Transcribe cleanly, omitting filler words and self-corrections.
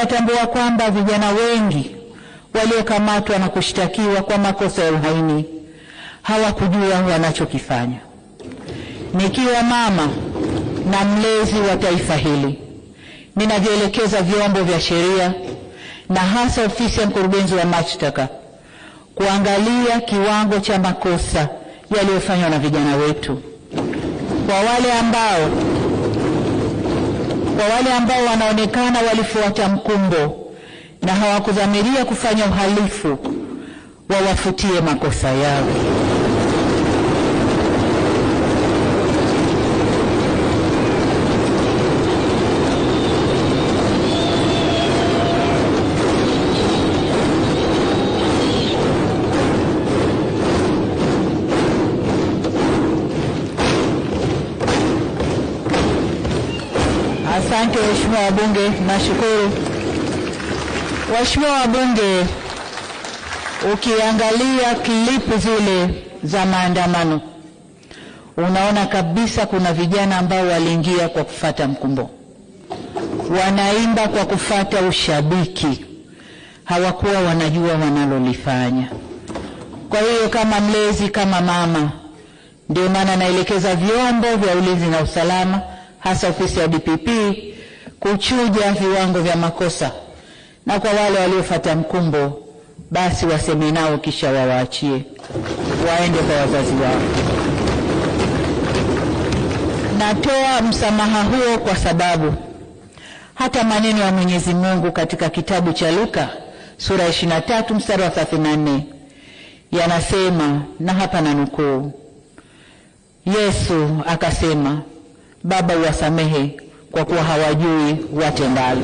Natambua kwamba vijana wengi waliokamatwa na kushtakiwa kwa makosa ya uhaini hawakujua wanachokifanya. Nikiwa mama na mlezi wa taifa hili, ninavyoelekeza vyombo vya sheria na hasa ofisi ya mkurugenzi wa mashtaka kuangalia kiwango cha makosa yaliyofanywa na vijana wetu. Kwa wale ambao wanaonekana walifuata mkumbo na hawakudhamiria kufanya uhalifu, wawafutie makosa yao. Asante waheshimiwa wabunge, nashukuru. Waheshimiwa wabunge, ukiangalia klipu zile za maandamano, unaona kabisa kuna vijana ambao waliingia kwa kufuata mkumbo. Wanaimba kwa kufuata ushabiki. Hawakuwa wanajua wanalolifanya. Kwa hiyo kama mlezi, kama mama, ndio maana naelekeza vyombo vya ulinzi na usalama, hasa ofisi ya DPP, kuchuja viwango vya makosa, na kwa wale waliofuata mkumbo basi waseme nao kisha wawaachie waende kwa wazazi wao. Natoa msamaha huo kwa sababu hata maneno ya Mwenyezi Mungu katika kitabu cha Luka sura 23 mstari wa 34 yanasema, na hapa nanukuu, Yesu akasema, Baba uwasamehe kwa kuwa hawajui watendalo.